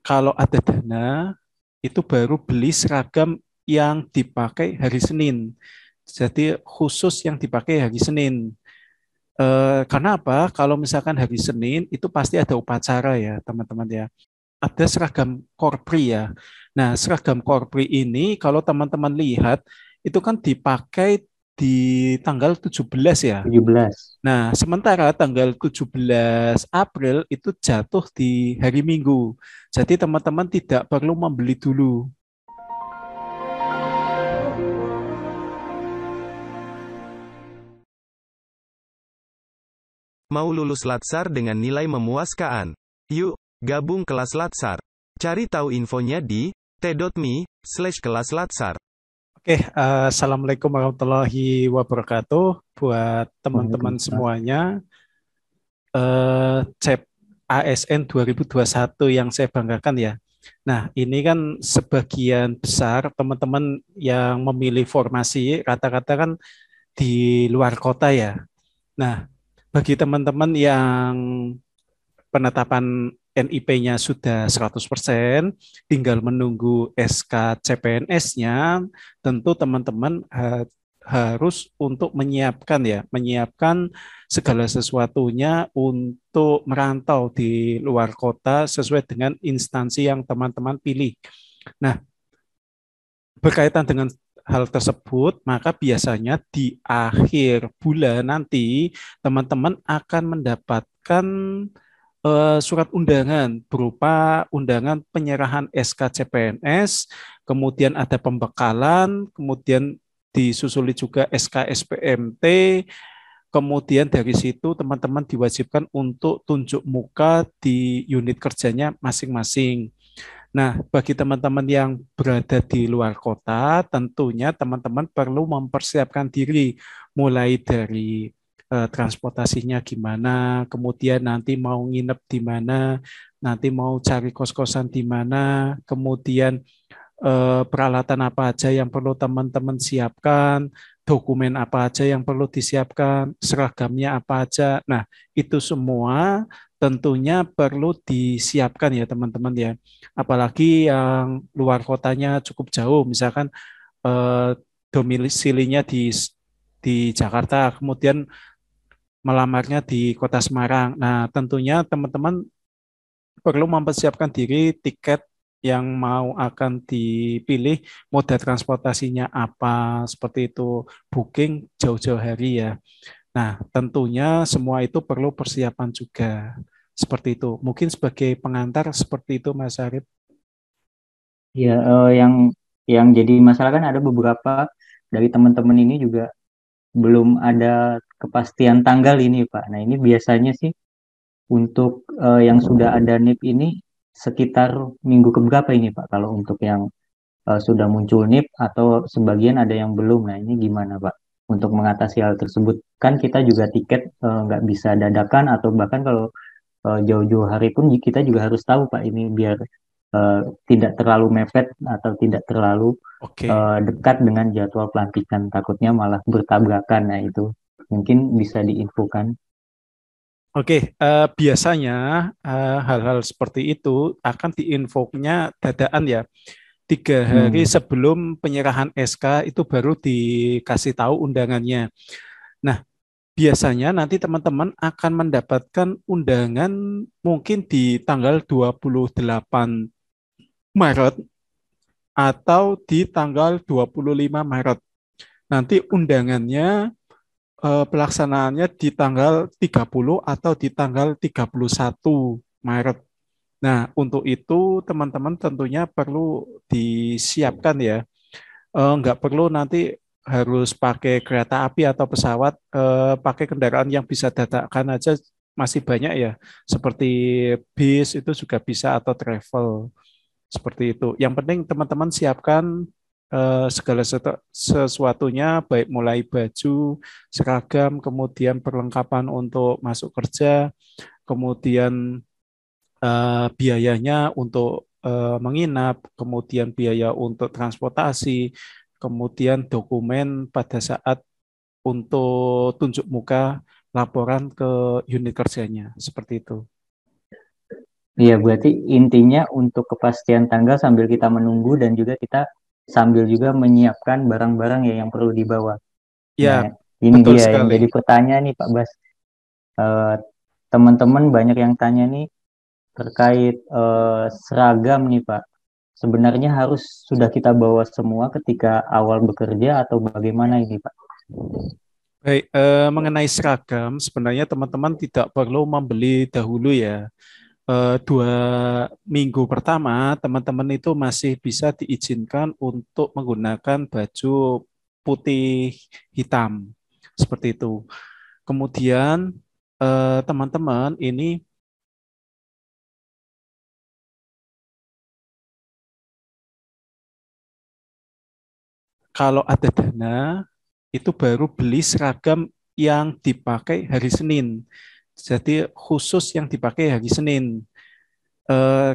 kalau ada dana, itu baru beli seragam yang dipakai hari Senin. Jadi khusus yang dipakai hari Senin. Karena apa? Kalau misalkan hari Senin itu pasti ada upacara ya, teman-teman ya. Ada seragam korpri ya. Nah, seragam korpri ini kalau teman-teman lihat itu kan dipakai di tanggal 17 ya. 17. Nah, sementara tanggal 17 April itu jatuh di hari Minggu. Jadi teman-teman tidak perlu membeli dulu. Mau lulus Latsar dengan nilai memuaskan? Yuk, gabung kelas Latsar. Cari tahu infonya di t.me/kelas Latsar. Oke, Assalamualaikum warahmatullahi wabarakatuh buat teman-teman Waalaikumsalam. semuanya. CEP ASN 2021 yang saya banggakan ya. Nah, ini kan sebagian besar teman-teman yang memilih formasi rata-rata kan di luar kota ya. Nah, bagi teman-teman yang penetapan NIP-nya sudah 100%, tinggal menunggu SK CPNS-nya, tentu teman-teman harus untuk menyiapkan ya, menyiapkan segala sesuatunya untuk merantau di luar kota sesuai dengan instansi yang teman-teman pilih. Nah, berkaitan dengan hal tersebut, maka biasanya di akhir bulan nanti teman-teman akan mendapatkan surat undangan berupa undangan penyerahan SK CPNS, kemudian ada pembekalan, kemudian disusuli juga SK SPMT, kemudian dari situ teman-teman diwajibkan untuk tunjuk muka di unit kerjanya masing-masing. Nah, bagi teman-teman yang berada di luar kota, tentunya teman-teman perlu mempersiapkan diri, mulai dari transportasinya gimana, kemudian nanti mau nginep di mana, nanti mau cari kos-kosan di mana, kemudian peralatan apa aja yang perlu teman-teman siapkan, dokumen apa aja yang perlu disiapkan, seragamnya apa aja. Nah, itu semua tentunya perlu disiapkan ya teman-teman ya. Apalagi yang luar kotanya cukup jauh, misalkan eh, domisilinya di Jakarta, kemudian melamarnya di Kota Semarang. Nah, tentunya teman-teman perlu mempersiapkan diri tiket yang mau akan dipilih, moda transportasinya apa, seperti itu, booking jauh-jauh hari ya. Nah, tentunya semua itu perlu persiapan juga. Seperti itu. Mungkin sebagai pengantar seperti itu Mas Arif. Ya, yang jadi masalah kan ada beberapa dari teman-teman ini juga belum ada kepastian tanggal ini, Pak. Nah, ini biasanya sih untuk yang sudah ada NIP ini sekitar minggu keberapa ini, Pak? Kalau untuk yang sudah muncul NIP atau sebagian ada yang belum. Nah, ini gimana, Pak? Untuk mengatasi hal tersebut, kan kita juga tiket nggak bisa dadakan atau bahkan kalau jauh-jauh hari pun kita juga harus tahu Pak ini biar eh, tidak terlalu mepet atau tidak terlalu Oke. dekat dengan jadwal pelantikan takutnya malah bertabrakan. Nah itu mungkin bisa diinfokan. Oke, biasanya hal-hal seperti itu akan diinfonya dadaan ya. 3 hari Hmm. sebelum penyerahan SK itu baru dikasih tahu undangannya. Nah, biasanya nanti teman-teman akan mendapatkan undangan mungkin di tanggal 28 Maret atau di tanggal 25 Maret. Nanti undangannya pelaksanaannya di tanggal 30 atau di tanggal 31 Maret. Nah, untuk itu teman-teman tentunya perlu disiapkan ya. Nggak perlu nanti harus pakai kereta api atau pesawat, pakai kendaraan yang bisa dadakan aja masih banyak ya. Seperti bis itu juga bisa atau travel seperti itu. Yang penting teman-teman siapkan segala sesuatunya, baik mulai baju, seragam, kemudian perlengkapan untuk masuk kerja, kemudian biayanya untuk menginap, kemudian biaya untuk transportasi, kemudian dokumen pada saat untuk tunjuk muka laporan ke unit kerjanya, seperti itu. Iya, berarti intinya untuk kepastian tanggal sambil kita menunggu dan juga kita sambil juga menyiapkan barang-barang ya yang perlu dibawa. Ya, Nah, ini betul dia yang sekali. jadi pertanyaan nih Pak Bas. Eh, Teman-teman banyak yang tanya nih terkait seragam nih Pak. Sebenarnya harus sudah kita bawa semua ketika awal bekerja atau bagaimana ini Pak? Baik, mengenai seragam, sebenarnya teman-teman tidak perlu membeli dahulu ya. 2 minggu pertama, teman-teman itu masih bisa diizinkan untuk menggunakan baju putih hitam, seperti itu. Kemudian, teman-teman ini kalau ada dana, itu baru beli seragam yang dipakai hari Senin. Jadi khusus yang dipakai hari Senin.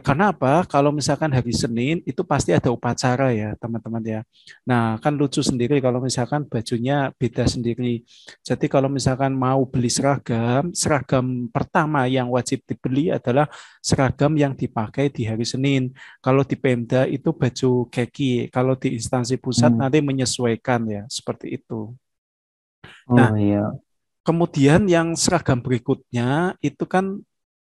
Karena apa? Kalau misalkan hari Senin itu pasti ada upacara ya teman-teman ya. Nah kan lucu sendiri kalau misalkan bajunya beda sendiri. Jadi kalau misalkan mau beli seragam, seragam pertama yang wajib dibeli adalah seragam yang dipakai di hari Senin. Kalau di Pemda itu baju kaki, kalau di instansi pusat Hmm. nanti menyesuaikan ya seperti itu. Nah Oh iya, kemudian yang seragam berikutnya itu kan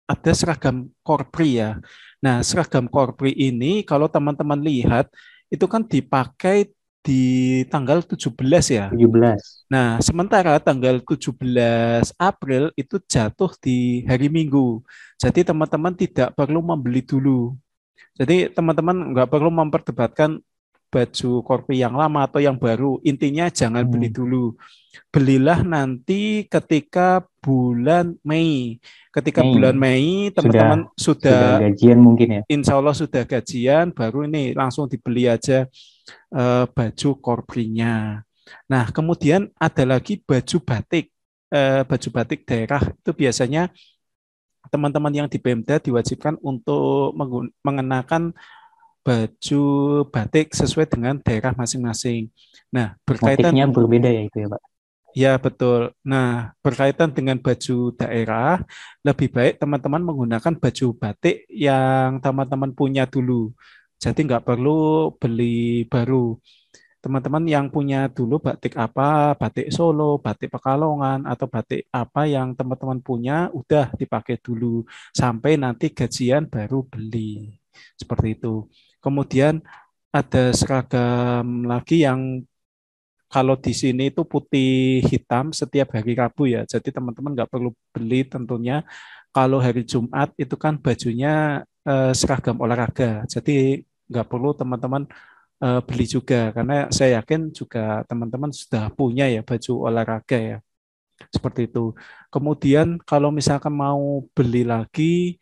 ada seragam korpri ya. Nah, seragam korpri ini kalau teman-teman lihat itu kan dipakai di tanggal 17 ya. 17. Nah, sementara tanggal 17 April itu jatuh di hari Minggu. Jadi teman-teman tidak perlu membeli dulu. Jadi teman-teman nggak perlu memperdebatkan baju korpi yang lama atau yang baru. Intinya jangan beli Hmm. dulu. Belilah nanti ketika bulan Mei. Ketika Mei bulan Mei, sudah teman-teman sudah sudah, gajian mungkin ya. insya Allah sudah gajian, baru ini langsung dibeli aja baju korprinya. Nah, kemudian ada lagi baju batik. Baju batik daerah itu biasanya teman-teman yang di Pemda diwajibkan untuk mengenakan baju batik sesuai dengan daerah masing-masing. Nah, berkaitan. Motifnya berbeda ya itu ya Pak. Ya, betul. Nah, berkaitan dengan baju daerah, lebih baik teman-teman menggunakan baju batik yang teman-teman punya dulu. Jadi nggak perlu beli baru. Teman-teman yang punya dulu batik apa, batik Solo, batik Pekalongan, atau batik apa yang teman-teman punya, udah dipakai dulu. Sampai nanti gajian baru beli. Seperti itu. Kemudian ada seragam lagi yang kalau di sini itu putih hitam setiap hari Rabu ya. Jadi teman-teman nggak perlu beli tentunya. Kalau hari Jumat itu kan bajunya seragam olahraga. Jadi nggak perlu teman-teman beli juga. Karena saya yakin juga teman-teman sudah punya ya baju olahraga ya. Seperti itu. Kemudian kalau misalkan mau beli lagi,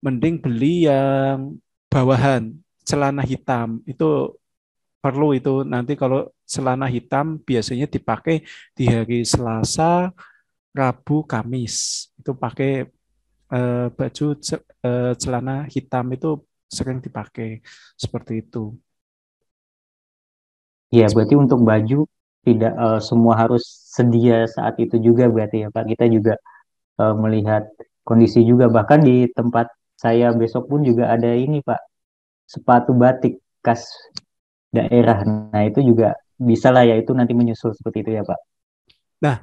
mending beli yang bawahan celana hitam. Itu perlu itu nanti kalau celana hitam biasanya dipakai di hari Selasa, Rabu, Kamis. Itu pakai baju celana hitam itu sering dipakai seperti itu. Iya, berarti untuk baju tidak semua harus sedia saat itu juga berarti ya Pak. Kita juga melihat kondisi juga. Bahkan di tempat saya besok pun juga ada ini Pak, sepatu batik khas daerah. Nah, itu juga bisa lah ya itu nanti menyusul seperti itu ya Pak. Nah,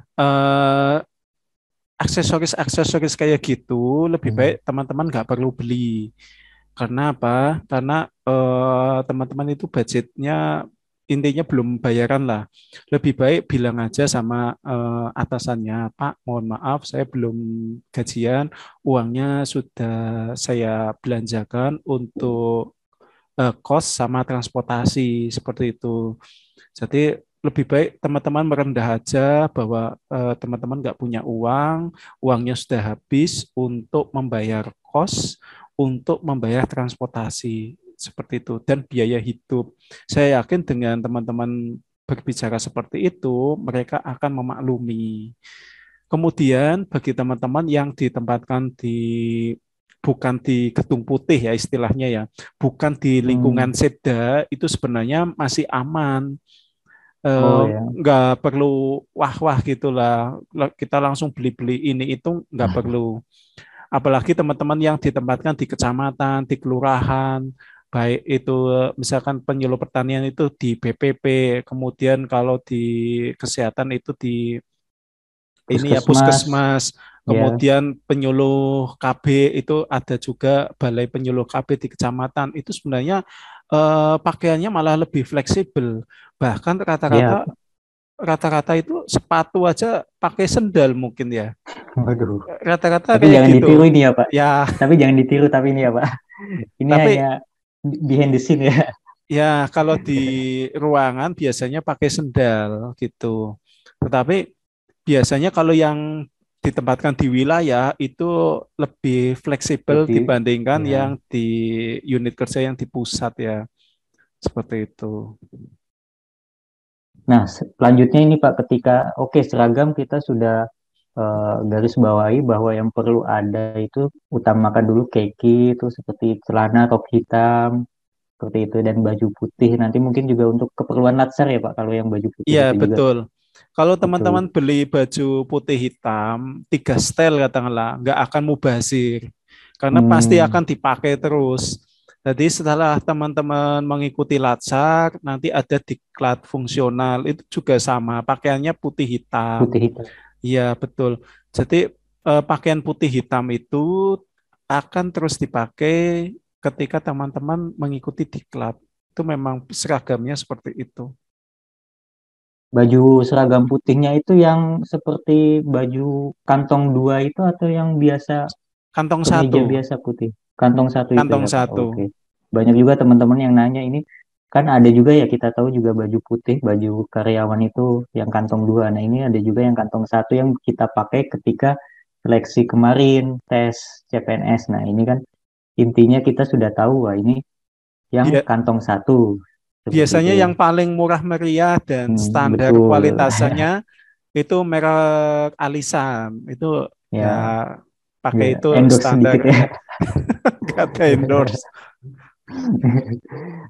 aksesoris-aksesoris kayak gitu lebih baik Hmm. teman-teman nggak perlu beli. Karena apa? Karena teman-teman itu budgetnya intinya belum bayaran lah. Lebih baik bilang aja sama atasannya, Pak, mohon maaf saya belum gajian, uangnya sudah saya belanjakan untuk kos sama transportasi seperti itu. Jadi lebih baik teman-teman merendah aja bahwa teman-teman nggak punya uang, uangnya sudah habis untuk membayar kos, untuk membayar transportasi seperti itu dan biaya hidup. Saya yakin dengan teman-teman berbicara seperti itu, mereka akan memaklumi. Kemudian bagi teman-teman yang ditempatkan di bukan di gedung putih ya istilahnya ya, bukan di lingkungan Hmm. Seda itu sebenarnya masih aman. Oh ya. Nggak perlu wah-wah gitulah. Kita langsung beli-beli ini itu nggak perlu. Apalagi teman-teman yang ditempatkan di kecamatan, di kelurahan, baik itu misalkan penyuluh pertanian itu di BPP, kemudian kalau di kesehatan itu di ini ya Puskesmas, puskesmas, ya, kemudian penyuluh KB itu ada juga balai penyuluh KB di kecamatan. Itu sebenarnya pakaiannya malah lebih fleksibel. Bahkan ya, rata-rata itu sepatu aja pakai sendal mungkin ya. waduh. Rata-rata Tapi kayak jangan ditiru gitu. ini ya Pak. Ya, Tapi jangan ditiru tapi ini ya Pak. Ini hanya tapi behind the scene ya. ya kalau di ruangan biasanya pakai sendal gitu. Tetapi biasanya kalau yang ditempatkan di wilayah itu lebih fleksibel Lebih, dibandingkan ya. yang di unit kerja yang di pusat ya. Seperti itu. Nah, selanjutnya ini Pak, ketika oke seragam kita sudah garis bawahi bahwa yang perlu ada itu utamakan dulu kaki itu seperti celana rok hitam seperti itu dan baju putih. Nanti mungkin juga untuk keperluan latsar ya Pak kalau yang baju putih Iya, itu juga betul. Kalau teman-teman itu. beli baju putih hitam, 3 style katakanlah, nggak akan mubazir. Karena pasti Hmm, akan dipakai terus. Jadi setelah teman-teman mengikuti latsar, nanti ada diklat fungsional, itu juga sama, pakaiannya putih hitam. putih hitam. Iya, betul. Jadi pakaian putih hitam itu akan terus dipakai ketika teman-teman mengikuti diklat. Itu memang seragamnya seperti itu. Baju seragam putihnya itu yang seperti baju kantong dua itu atau yang biasa Kantong kemeja satu. biasa putih? Kantong satu itu Kantong ya Pak. satu. Oke. Banyak juga teman-teman yang nanya ini kan ada juga ya kita tahu juga baju putih, baju karyawan itu yang kantong dua. Nah ini ada juga yang kantong satu yang kita pakai ketika seleksi kemarin tes CPNS. Nah ini kan intinya kita sudah tahu wah ini yang Bia- kantong satu seperti Biasanya itu. yang paling murah meriah dan standar Betul. kualitasnya itu merek Alisan. Itu ya Ya, pakai ya itu endorse standar. sedikit ya. Kata endorse.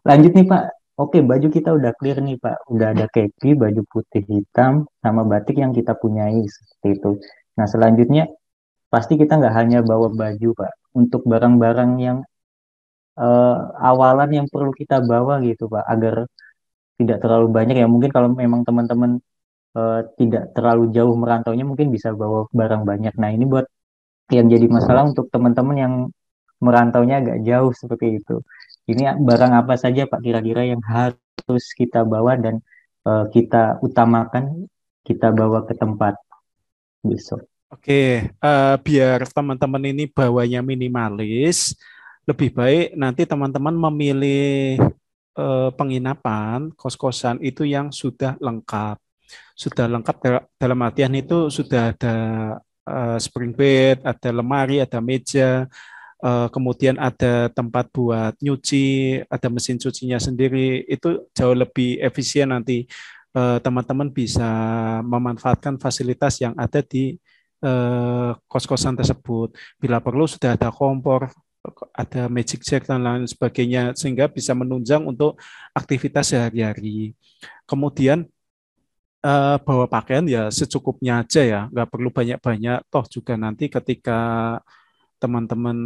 Lanjut nih Pak. Oke, baju kita udah clear nih Pak. Udah ada kaki, baju putih hitam, sama batik yang kita punyai seperti itu. Nah, selanjutnya pasti kita nggak hanya bawa baju Pak. Untuk barang-barang yang eh, awalan yang perlu kita bawa gitu Pak, agar tidak terlalu banyak ya. Mungkin kalau memang teman-teman tidak terlalu jauh merantaunya, mungkin bisa bawa barang banyak. Nah, ini buat yang jadi masalah untuk teman-teman yang merantaunya agak jauh seperti itu. Ini barang apa saja Pak kira-kira yang harus kita bawa dan kita utamakan kita bawa ke tempat besok. Oke, biar teman-teman ini bawanya minimalis, lebih baik nanti teman-teman memilih penginapan, kos-kosan itu yang sudah lengkap. Sudah lengkap dalam artian itu sudah ada spring bed, ada lemari, ada meja, kemudian ada tempat buat nyuci, ada mesin cucinya sendiri. Itu jauh lebih efisien nanti teman-teman bisa memanfaatkan fasilitas yang ada di kos-kosan tersebut. Bila perlu sudah ada kompor, ada magic jack dan lain sebagainya sehingga bisa menunjang untuk aktivitas sehari-hari. Kemudian bawa pakaian ya secukupnya aja ya, nggak perlu banyak-banyak. Toh juga nanti ketika teman-teman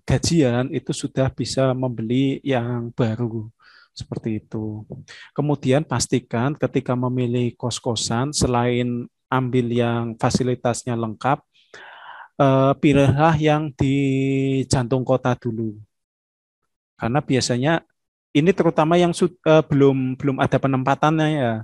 gajian itu sudah bisa membeli yang baru seperti itu. Kemudian pastikan ketika memilih kos-kosan selain ambil yang fasilitasnya lengkap, pilihlah yang di jantung kota dulu. Karena biasanya ini terutama yang belum belum ada penempatannya ya.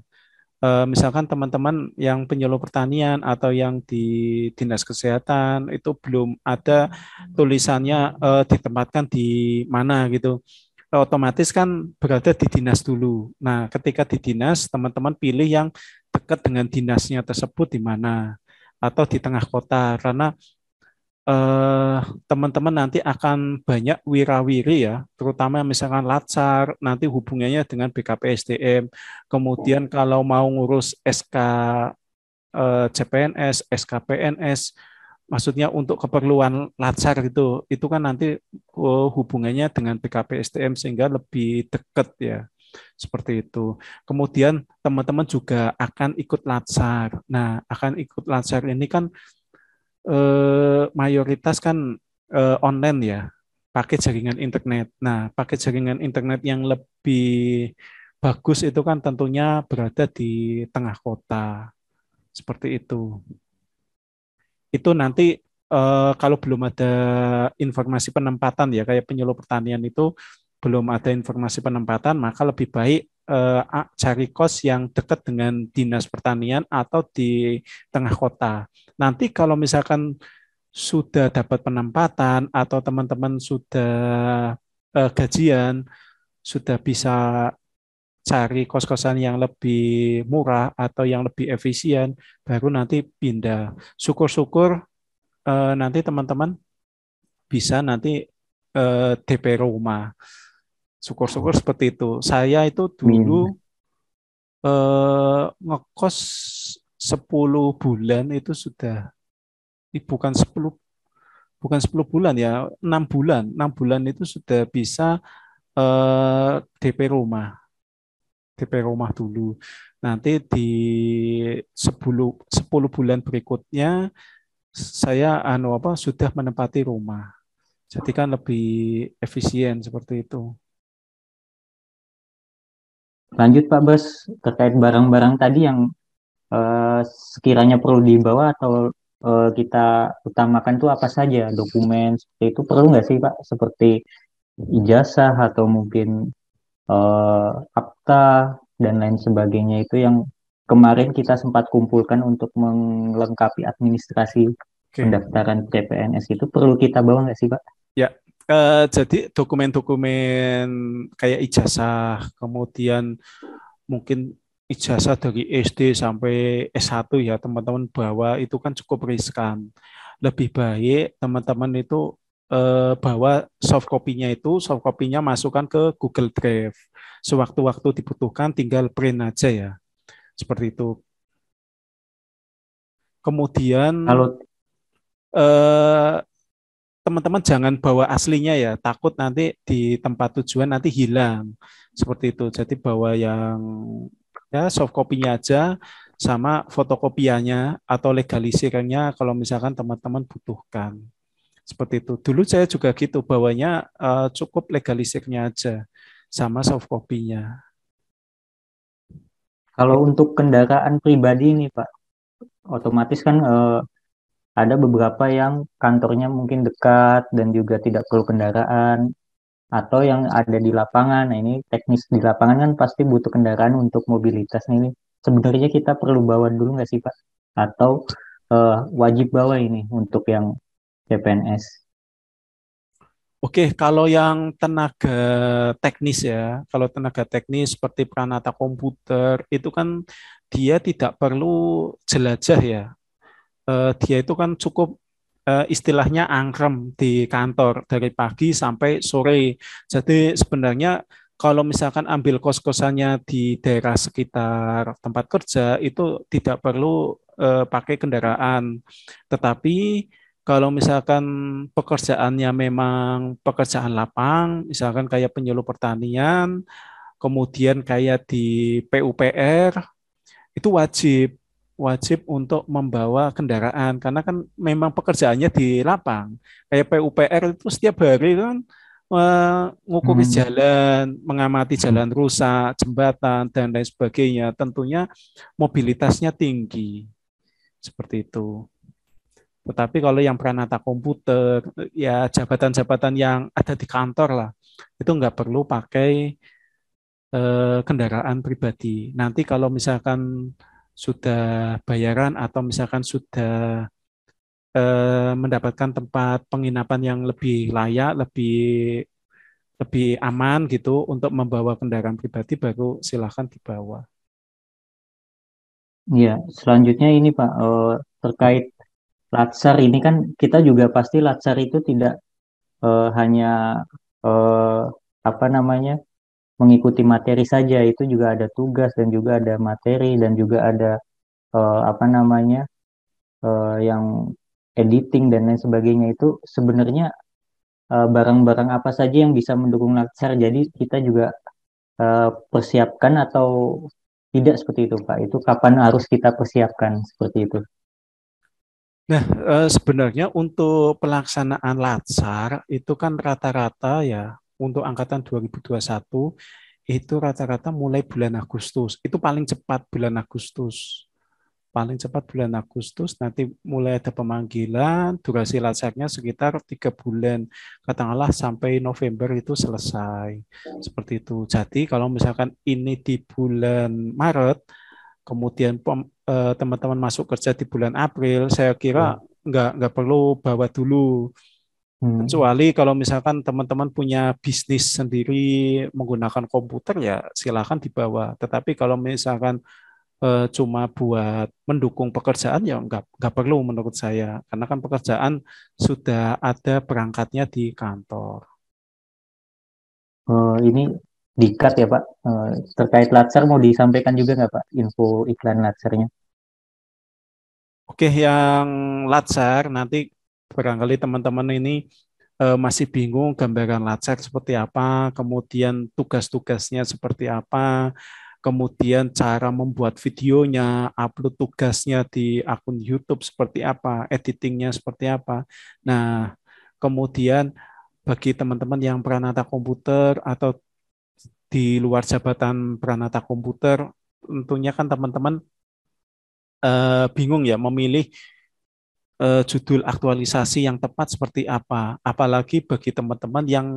Misalkan teman-teman yang penyuluh pertanian atau yang di dinas kesehatan itu belum ada tulisannya ditempatkan di mana gitu. Otomatis kan berada di dinas dulu. Nah, ketika di dinas, teman-teman pilih yang dekat dengan dinasnya tersebut di mana atau di tengah kota karena eh, teman-teman nanti akan banyak wirawiri ya, terutama misalkan Latsar, nanti hubungannya dengan BKPSDM. Kemudian kalau mau ngurus SK CPNS, SKPNS, maksudnya untuk keperluan Latsar itu kan nanti hubungannya dengan BKPSDM sehingga lebih dekat ya. Seperti itu. Kemudian teman-teman juga akan ikut Latsar. Nah, akan ikut Latsar ini kan mayoritas kan online ya, pakai jaringan internet. Nah, pakai jaringan internet yang lebih bagus itu kan tentunya berada di tengah kota, seperti itu. Itu nanti kalau belum ada informasi penempatan ya, kayak penyuluh pertanian itu belum ada informasi penempatan, maka lebih baik cari kos yang dekat dengan dinas pertanian atau di tengah kota. Nanti kalau misalkan sudah dapat penempatan atau teman-teman sudah gajian, sudah bisa cari kos-kosan yang lebih murah atau yang lebih efisien, baru nanti pindah. Syukur-syukur nanti teman-teman bisa nanti DP rumah. Syukur-syukur seperti itu. Saya itu dulu ngekos 10 bulan itu sudah bukan 10 bulan ya, 6 bulan. 6 bulan itu sudah bisa DP rumah. DP rumah dulu. Nanti di 10 bulan berikutnya saya sudah menempati rumah. Jadi kan lebih efisien seperti itu. Lanjut Pak Bos, terkait barang-barang tadi yang sekiranya perlu dibawa atau kita utamakan tuh apa saja, dokumen seperti itu perlu nggak sih Pak? Seperti ijazah atau mungkin akta dan lain sebagainya itu yang kemarin kita sempat kumpulkan untuk melengkapi administrasi Oke. pendaftaran CPNS itu perlu kita bawa nggak sih Pak? Ya, jadi dokumen-dokumen kayak ijazah, kemudian mungkin ijazah dari SD sampai S1 ya teman-teman bawa itu kan cukup riskan. Lebih baik teman-teman itu bawa soft copy-nya itu, soft copy-nya masukkan ke Google Drive. Sewaktu-waktu dibutuhkan tinggal print aja ya. Seperti itu. Kemudian Kalau eh, teman-teman jangan bawa aslinya ya, takut nanti di tempat tujuan nanti hilang. Seperti itu. Jadi bawa yang ya soft copy-nya aja sama fotokopiannya atau legalisirnya kalau misalkan teman-teman butuhkan. Seperti itu. Dulu saya juga gitu, bawanya cukup legalisirnya aja sama soft copy-nya. kalau Itu. untuk kendaraan pribadi nih Pak, otomatis kan ada beberapa yang kantornya mungkin dekat dan juga tidak perlu kendaraan atau yang ada di lapangan. Nah, ini teknis di lapangan kan pasti butuh kendaraan untuk mobilitas nih. Sebenarnya kita perlu bawa dulu nggak sih Pak? Atau wajib bawa ini untuk yang CPNS? Oke, kalau yang tenaga teknis ya, kalau tenaga teknis seperti peranata komputer itu kan dia tidak perlu jelajah ya. Dia itu kan cukup istilahnya angkrem di kantor dari pagi sampai sore. Jadi sebenarnya kalau misalkan ambil kos-kosannya di daerah sekitar tempat kerja itu tidak perlu pakai kendaraan. Tetapi kalau misalkan pekerjaannya memang pekerjaan lapang, misalkan kayak penyuluh pertanian, kemudian kayak di PUPR, itu wajib wajib untuk membawa kendaraan karena kan memang pekerjaannya di lapang. Kayak PUPR itu setiap hari kan ngukuri Hmm. jalan, mengamati jalan rusak, jembatan dan lain sebagainya. Tentunya mobilitasnya tinggi seperti itu. Tetapi kalau yang peranata komputer, ya jabatan-jabatan yang ada di kantor lah, itu nggak perlu pakai kendaraan pribadi. Nanti kalau misalkan sudah bayaran atau misalkan sudah mendapatkan tempat penginapan yang lebih layak, lebih lebih aman gitu untuk membawa kendaraan pribadi, baru silahkan dibawa. Ya, selanjutnya ini Pak, terkait Latsar ini kan kita juga pasti Latsar itu tidak hanya eh, apa namanya mengikuti materi saja, itu juga ada tugas dan juga ada materi dan juga ada apa namanya yang editing dan lain sebagainya itu sebenarnya barang-barang apa saja yang bisa mendukung Latsar. Jadi kita juga persiapkan atau tidak seperti itu Pak. Itu kapan harus kita persiapkan seperti itu? Nah, sebenarnya untuk pelaksanaan Latsar itu kan rata-rata ya untuk angkatan 2021 itu rata-rata mulai bulan Agustus. Itu paling cepat bulan Agustus. Paling cepat bulan Agustus, nanti mulai ada pemanggilan, durasi Latsarnya sekitar 3 bulan. Katakanlah sampai November itu selesai. Seperti itu. Jadi kalau misalkan ini di bulan Maret, kemudian teman-teman masuk kerja di bulan April, saya kira Ya. nggak perlu bawa dulu. Hmm. Kecuali kalau misalkan teman-teman punya bisnis sendiri menggunakan komputer ya silakan dibawa. Tetapi kalau misalkan cuma buat mendukung pekerjaan ya nggak perlu menurut saya. Karena kan pekerjaan sudah ada perangkatnya di kantor. Ini dikat ya Pak. Terkait Latsar mau disampaikan juga nggak Pak info iklan Latsarnya? Oke, yang Latsar nanti barangkali teman-teman ini masih bingung gambaran Latsar seperti apa, kemudian tugas-tugasnya seperti apa, kemudian cara membuat videonya, upload tugasnya di akun YouTube seperti apa, editingnya seperti apa. Nah, kemudian bagi teman-teman yang peranata komputer atau di luar jabatan peranata komputer, tentunya kan teman-teman bingung ya memilih judul aktualisasi yang tepat seperti apa. Apalagi bagi teman-teman yang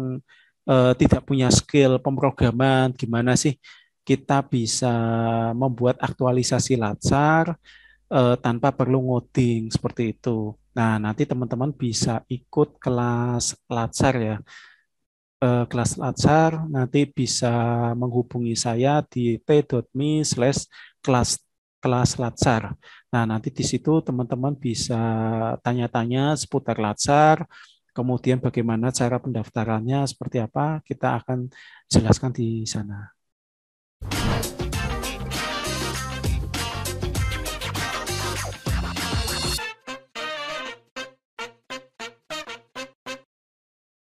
tidak punya skill pemrograman, gimana sih kita bisa membuat aktualisasi Latsar tanpa perlu ngoding seperti itu. Nah, nanti teman-teman bisa ikut kelas Latsar ya. Kelas Latsar nanti bisa menghubungi saya di t.me/kelas kelas Latsar. Nah, nanti di situ teman-teman bisa tanya-tanya seputar Latsar, kemudian bagaimana cara pendaftarannya seperti apa, kita akan jelaskan di sana.